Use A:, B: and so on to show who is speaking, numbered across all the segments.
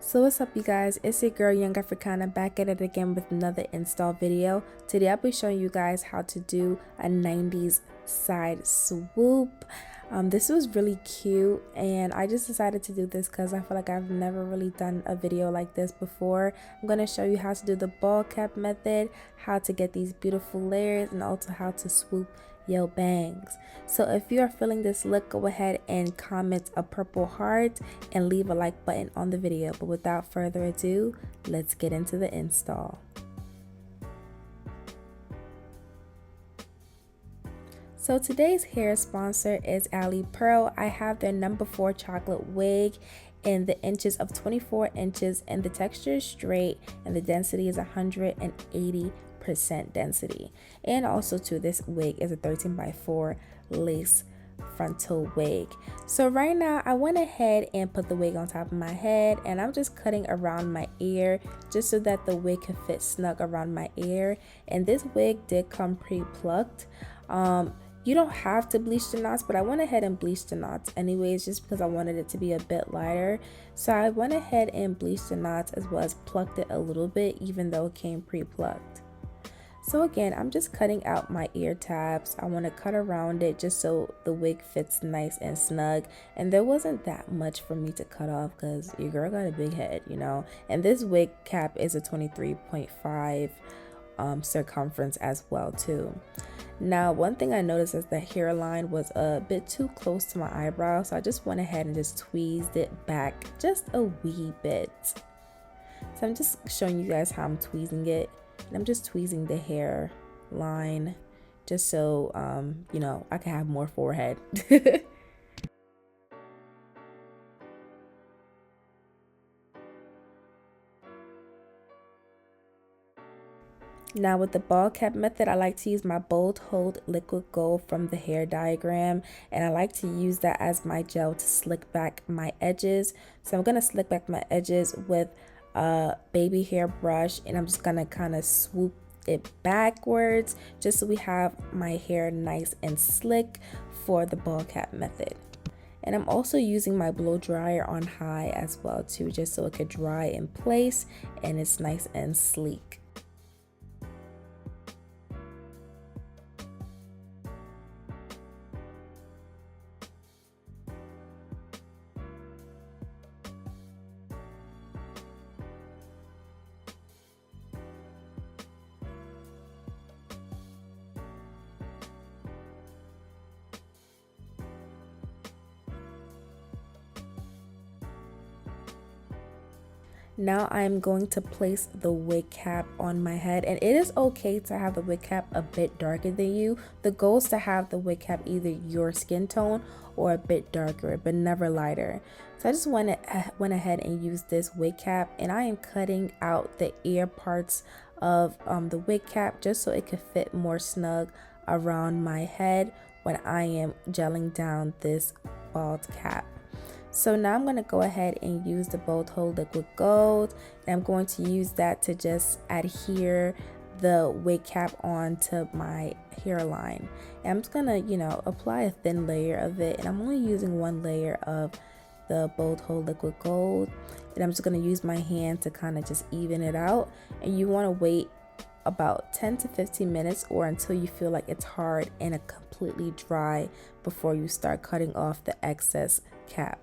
A: So what's up you guys, it's your girl Young Africana back at it again with another install video. Today I'll be showing you guys how to do a 90s side swoop. This was really cute and I just decided to do this because I feel like I've never really done a video like this before. I'm going to show you how to do the ball cap method, how to get these beautiful layers, and also how to swoop your bangs. So if you are feeling this look, go ahead and comment a purple heart and leave a like button on the video. But without further ado, let's get into the install. So today's hair sponsor is Alipearl. I have their number 4 chocolate wig in the inches of 24 inches, and the texture is straight and the density is 180% density. And also too, this wig is a 13x4 lace frontal wig. So right now I went ahead and put the wig on top of my head, and I'm just cutting around my ear just so that the wig can fit snug around my ear. And this wig did come pre-plucked. You don't have to bleach the knots, but I went ahead and bleached the knots anyways, just because I wanted it to be a bit lighter. So I went ahead and bleached the knots as well as plucked it a little bit, even though it came pre-plucked. So again, I'm just cutting out my ear tabs. I want to cut around it just so the wig fits nice and snug. And there wasn't that much for me to cut off because your girl got a big head, you know. And this wig cap is a 23.5 circumference as well too. Now, one thing I noticed is the hairline was a bit too close to my eyebrow, so I just went ahead and just tweezed it back just a wee bit. So I'm just showing you guys how I'm tweezing it. And I'm just tweezing the hairline just so, you know, I can have more forehead. Now with the ball cap method, I like to use my Bold Hold Liquid Gold from the hair diagram, and I like to use that as my gel to slick back my edges. So I'm going to slick back my edges with a baby hair brush, and I'm just going to kind of swoop it backwards just so we have my hair nice and slick for the ball cap method. And I'm also using my blow dryer on high as well too, just so it could dry in place and it's nice and sleek. Now I'm going to place the wig cap on my head, and it is okay to have the wig cap a bit darker than you. The goal is to have the wig cap either your skin tone or a bit darker, but never lighter. So I just went ahead and used this wig cap, and I am cutting out the ear parts of the wig cap just so it could fit more snug around my head when I am gelling down this bald cap. So now I'm going to go ahead and use the Bold Hold Liquid Gold, and I'm going to use that to just adhere the wig cap onto my hairline. And I'm just going to, you know, apply a thin layer of it, and I'm only using one layer of the Bold Hold Liquid Gold, and I'm just going to use my hand to kind of just even it out. And you want to wait about 10 to 15 minutes or until you feel like it's hard and completely dry before you start cutting off the excess cap.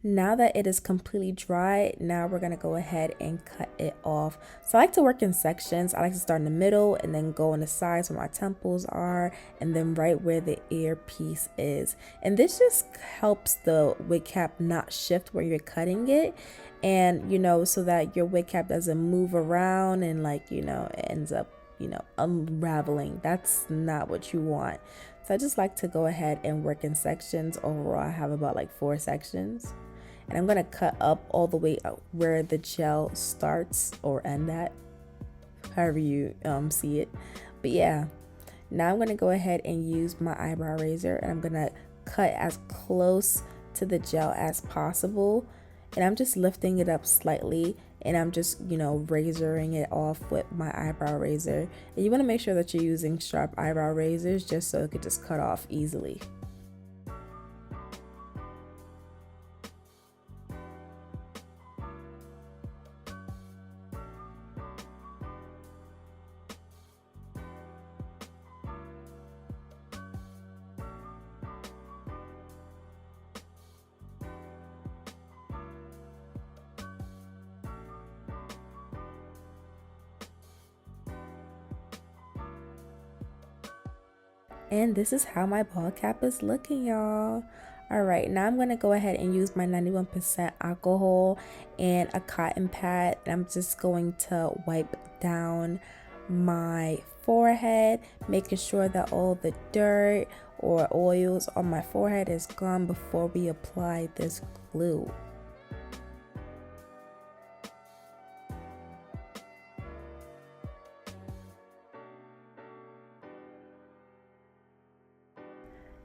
A: Now that it is completely dry, now we're gonna go ahead and cut it off. So I like to work in sections. I like to start in the middle and then go on the sides where my temples are, and then right where the earpiece is. And this just helps the wig cap not shift where you're cutting it, and you know, so that your wig cap doesn't move around and, like, you know, it ends up, you know, unraveling. That's not what you want. So I just like to go ahead and work in sections. Overall, I have about like 4 sections. And I'm going to cut up all the way up where the gel starts or end at, however you see it. But yeah, Now I'm going to go ahead and use my eyebrow razor, and I'm going to cut as close to the gel as possible. And I'm just lifting it up slightly, and I'm just, razoring it off with my eyebrow razor. And you want to make sure that you're using sharp eyebrow razors just so it could just cut off easily. And this is how my ball cap is looking, y'all. Alright, now I'm going to go ahead and use my 91% alcohol and a cotton pad. And I'm just going to wipe down my forehead, making sure that all the dirt or oils on my forehead is gone before we apply this glue.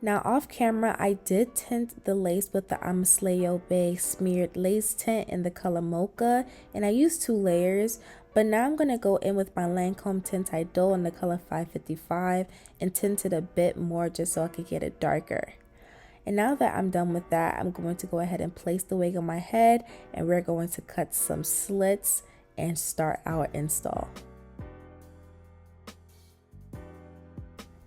A: Now off camera, I did tint the lace with the Amasleo Bay smeared lace tint in the color Mocha, and I used 2 layers. But now I'm going to go in with my Lancome Tinted Dull in the color 555 and tint it a bit more just so I could get it darker. And now that I'm done with that, I'm going to go ahead and place the wig on my head, and we're going to cut some slits and start our install.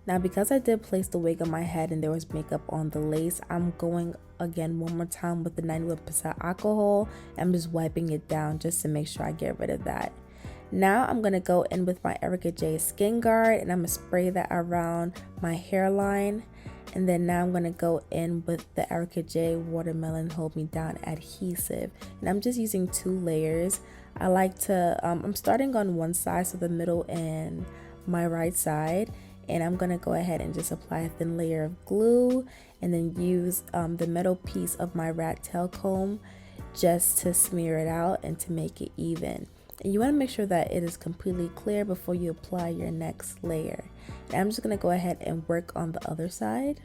A: Now because I did place the wig on my head and there was makeup on the lace, I'm going again one more time with the 91% alcohol. I'm just wiping it down just to make sure I get rid of that. Now I'm going to go in with my Erica J Skin Guard, and I'm going to spray that around my hairline. And then now I'm going to go in with the Erica J Watermelon Hold Me Down Adhesive. And I'm just using 2 layers. I like to, I'm starting on one side, so the middle and my right side. And I'm going to go ahead and just apply a thin layer of glue, and then use the metal piece of my rat tail comb just to smear it out and to make it even. And you want to make sure that it is completely clear before you apply your next layer. And I'm just going to go ahead and work on the other side.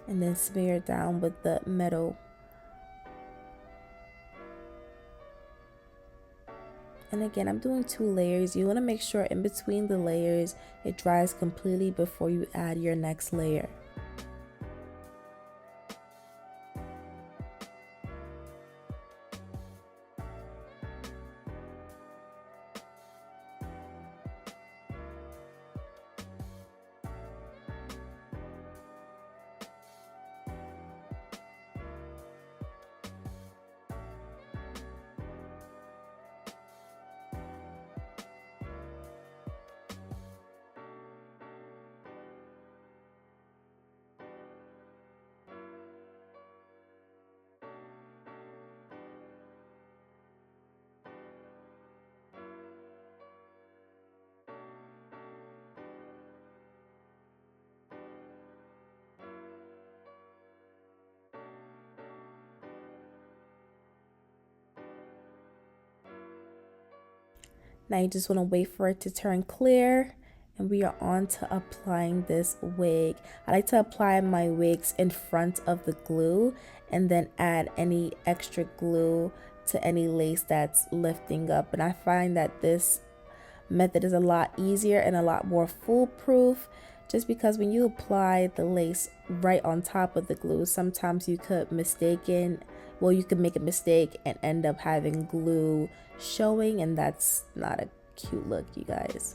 A: And then smear it down with the metal. And again, I'm doing 2 layers. You want to make sure in between the layers it dries completely before you add your next layer. Now you just want to wait for it to turn clear, and we are on to applying this wig. I like to apply my wigs in front of the glue and then add any extra glue to any lace that's lifting up. And I find that this method is a lot easier and a lot more foolproof, just because when you apply the lace right on top of the glue, sometimes you could you could make a mistake and end up having glue showing, and that's not a cute look, you guys.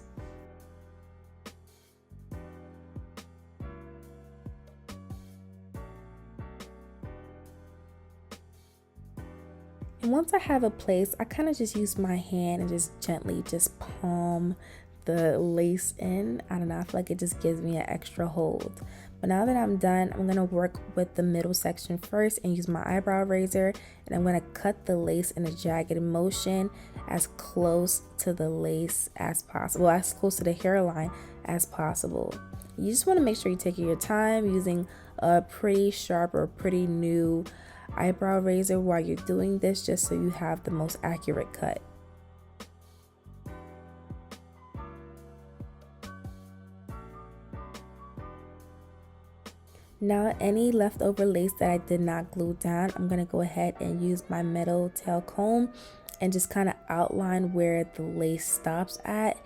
A: And once I have a place, I kind of just use my hand and just gently just palm the lace in. I don't know, I feel like it just gives me an extra hold. But now that I'm done, I'm going to work with the middle section first and use my eyebrow razor, and I'm going to cut the lace in a jagged motion as close to the lace as possible, as close to the hairline as possible. You just want to make sure you're taking your time using a pretty sharp or pretty new eyebrow razor while you're doing this, just so you have the most accurate cut. Now any leftover lace that I did not glue down, I'm going to go ahead and use my metal tail comb and just kind of outline where the lace stops at.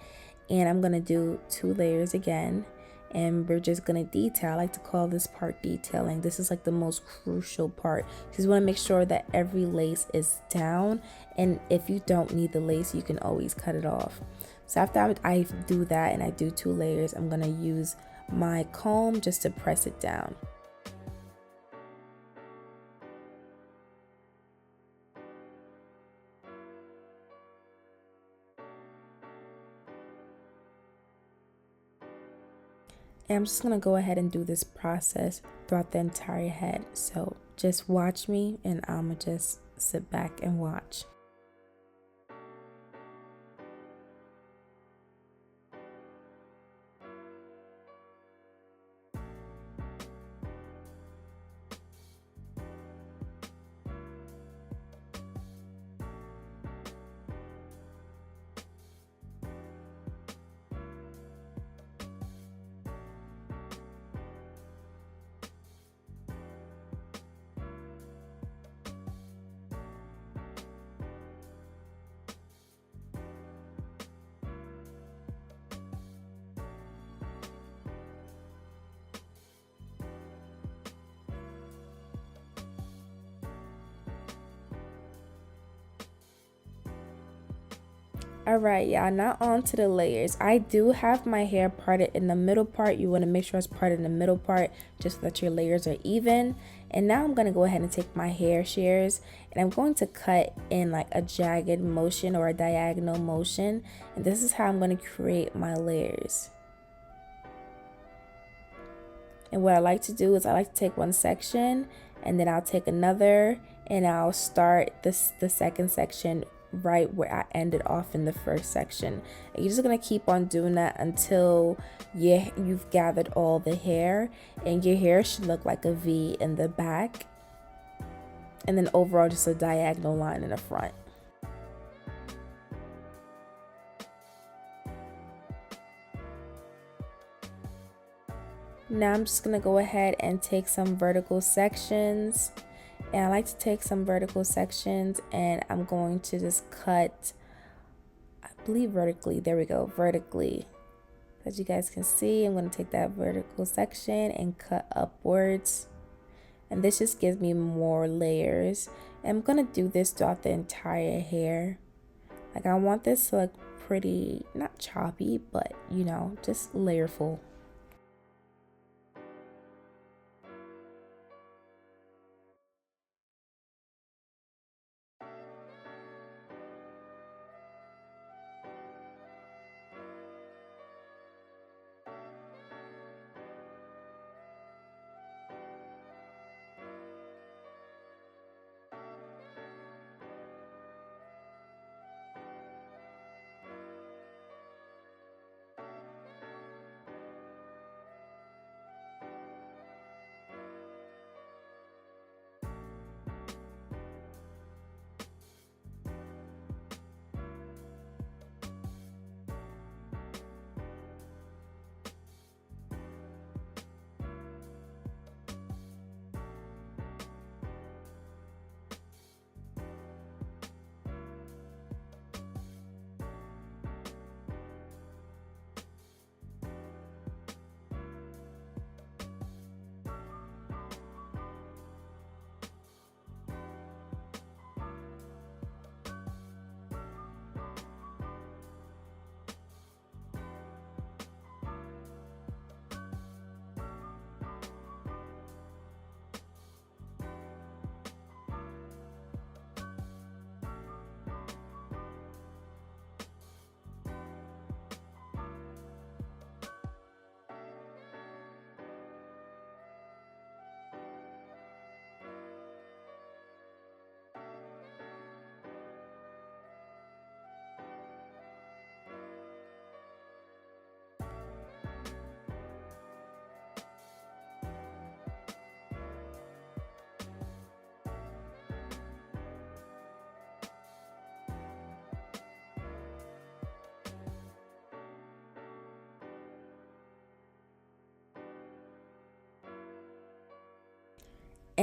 A: And I'm going to do 2 layers again. And we're just going to detail. I like to call this part detailing. This is like the most crucial part. You just want to make sure that every lace is down. And if you don't need the lace, you can always cut it off. So after I do that and I do 2 layers, I'm going to use my comb just to press it down. And I'm just going to go ahead and do this process throughout the entire head. So just watch me and I'm going to just sit back and watch. Alright, y'all, now on to the layers. I do have my hair parted in the middle part. You want to make sure it's parted in the middle part just so that your layers are even. And now I'm going to go ahead and take my hair shears and I'm going to cut in like a jagged motion or a diagonal motion. And this is how I'm going to create my layers. And what I like to do is I like to take one section and then I'll take another and I'll start the second section right where I ended off in the first section. And you're just gonna keep on doing that until you've gathered all the hair, and your hair should look like a V in the back and then overall just a diagonal line in the front. Now I'm just gonna go ahead and take some vertical sections. And I like to take some vertical sections and I'm going to just cut, I believe vertically, there we go, vertically. As you guys can see, I'm going to take that vertical section and cut upwards. And this just gives me more layers. And I'm going to do this throughout the entire hair. Like I want this to look pretty, not choppy, but you know, just layerful.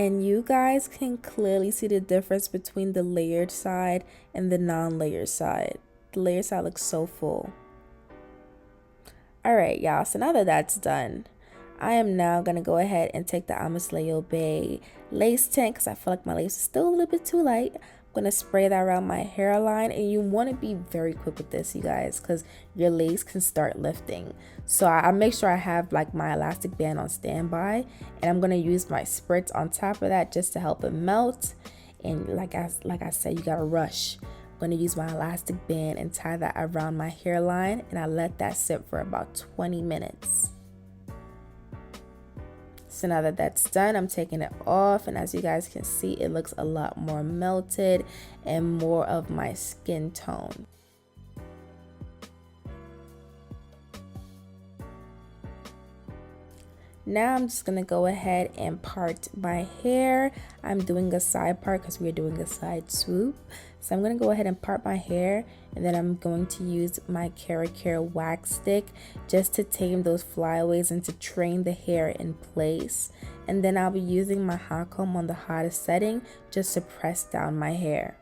A: And you guys can clearly see the difference between the layered side and the non-layered side. The layered side looks so full. Alright y'all, so now that that's done, I am now going to go ahead and take the Amasleo Bay lace tint because I feel like my lace is still a little bit too light. I'm going to spray that around my hairline, and you want to be very quick with this, you guys, because your lace can start lifting. So I make sure I have like my elastic band on standby, and I'm going to use my spritz on top of that just to help it melt. And like I said, you got to rush. I'm going to use my elastic band and tie that around my hairline, and I let that sit for about 20 minutes. So now that that's done, I'm taking it off, and as you guys can see, it looks a lot more melted and more of my skin tone. Now I'm just gonna go ahead and part my hair. I'm doing a side part because we're doing a side swoop. So I'm gonna go ahead and part my hair, and then I'm going to use my Care wax stick just to tame those flyaways and to train the hair in place. And then I'll be using my hot comb on the hottest setting just to press down my hair.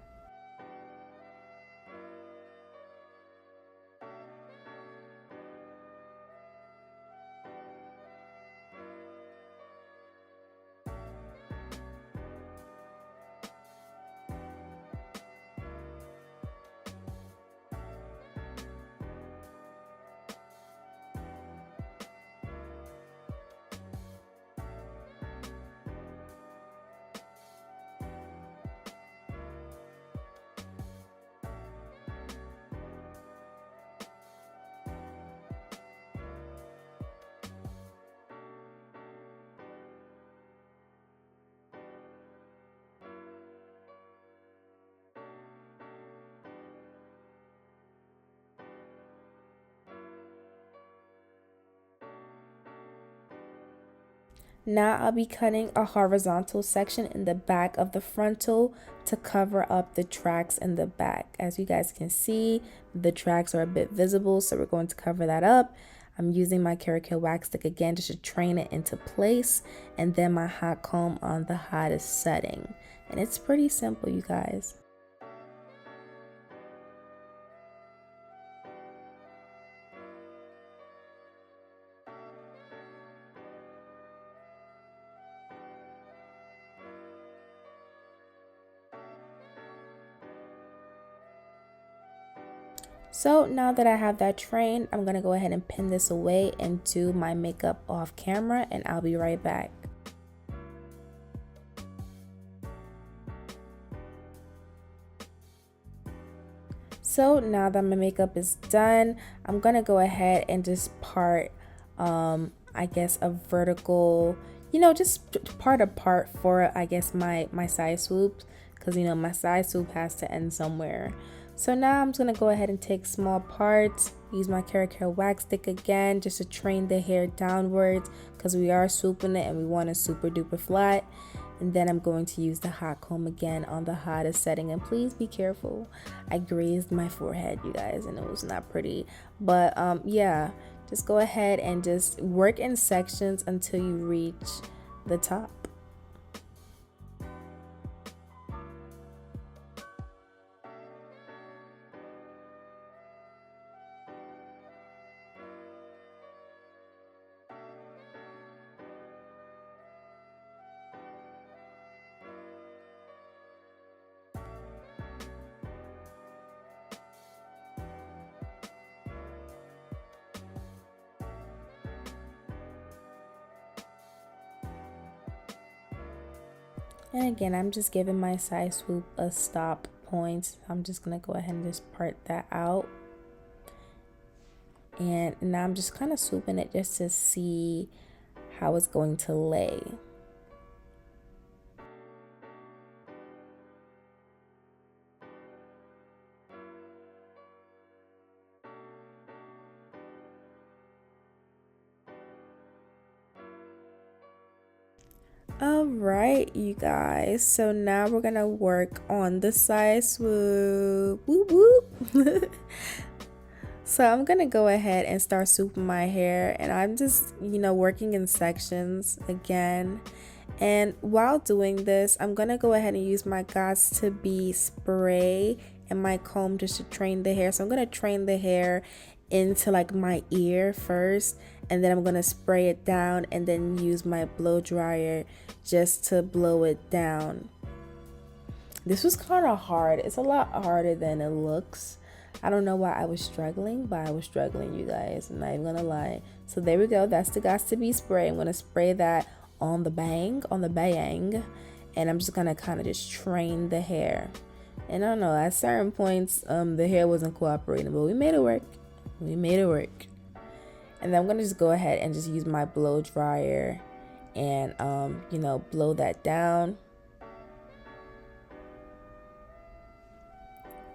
A: Now I'll be cutting a horizontal section in the back of the frontal to cover up the tracks in the back. As you guys can see, the tracks are a bit visible, so we're going to cover that up. I'm using my Care wax stick again just to train it into place, and then my hot comb on the hottest setting. And it's pretty simple, you guys. So now that I have that trained, I'm going to go ahead and pin this away and do my makeup off camera, and I'll be right back. So now that my makeup is done, I'm going to go ahead and just part, I guess, a vertical, just part apart for, I guess, my side swoops, because, my side swoop has to end somewhere. So now I'm just going to go ahead and take small parts, use my Care wax stick again just to train the hair downwards, because we are swooping it and we want it super duper flat. And then I'm going to use the hot comb again on the hottest setting. And please be careful. I grazed my forehead, you guys, and it was not pretty. But yeah, just go ahead and just work in sections until you reach the top. And again, I'm just giving my side swoop a stop point. I'm just going to go ahead and just part that out. And now I'm just kind of swooping it just to see how it's going to lay. Alright, you guys, so now we're gonna work on the side swoop. Whoop whoop. So I'm gonna go ahead and start swooping my hair, and I'm just working in sections again. And while doing this, I'm gonna go ahead and use my Gots to Be spray and my comb just to train the hair. So I'm gonna train the hair into like my ear first, and then I'm gonna spray it down and then use my blow dryer just to blow it down. This was kind of hard. It's a lot harder than it looks. I don't know why I was struggling, but I was struggling, you guys. I'm not even gonna lie. So there we go. That's the Gots to Be spray. I'm gonna spray that on the bang, and I'm just gonna kind of just train the hair. And I don't know, at certain points, the hair wasn't cooperating, but we made it work. We made it work. And then I'm gonna just go ahead and just use my blow dryer and you know, blow that down.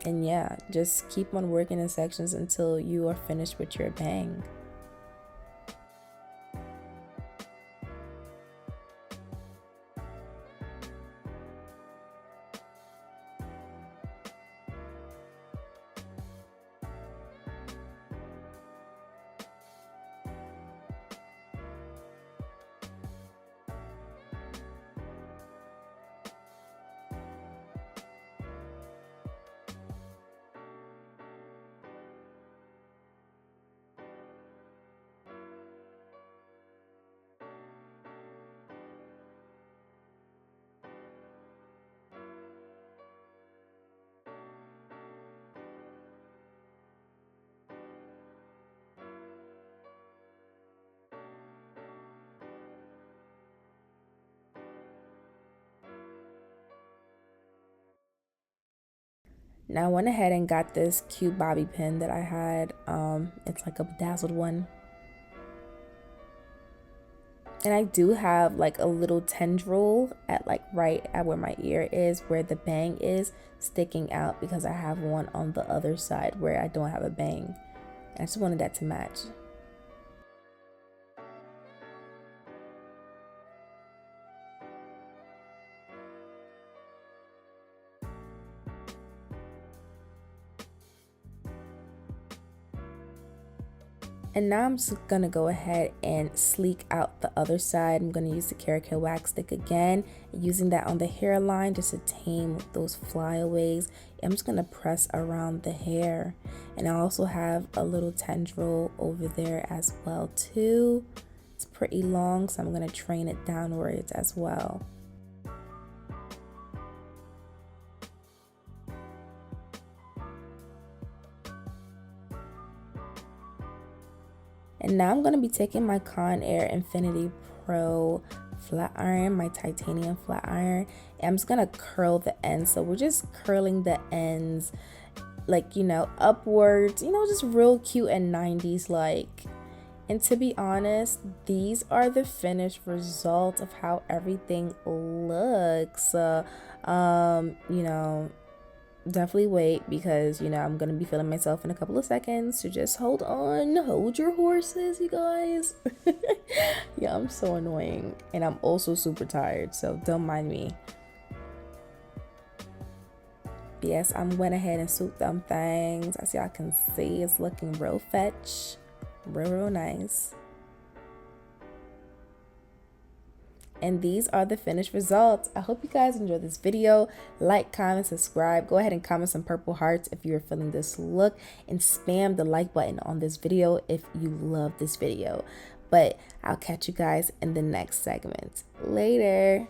A: And yeah, just keep on working in sections until you are finished with your bang. Now I went ahead and got this cute bobby pin that I had. It's like a bedazzled one. And I do have like a little tendril at like right at where my ear is, where the bang is sticking out, because I have one on the other side where I don't have a bang. And I just wanted that to match. And now I'm just gonna go ahead and sleek out the other side. I'm gonna use the Caracal wax stick again, using that on the hairline just to tame those flyaways. I'm just gonna press around the hair. And I also have a little tendril over there as well too. It's pretty long, so I'm gonna train it downwards as well. And now I'm going to be taking my Conair Infinity Pro flat iron, my titanium flat iron, and I'm just going to curl the ends. So we're just curling the ends like, you know, upwards, you know, just real cute and 90s like. And to be honest, these are the finished result of how everything looks. You know, definitely wait, because you know I'm gonna be feeling myself in a couple of seconds, so just hold on, hold your horses, you guys. Yeah, I'm so annoying, and I'm also super tired, so don't mind me. But yes, I went ahead and swooped them things. As y'all can see, it's looking real fetch, real nice. And these are the finished results. I hope you guys enjoyed this video. Like, comment, subscribe. Go ahead and comment some purple hearts if you're feeling this look, and spam the like button on this video if you love this video. But I'll catch you guys in the next segment. Later.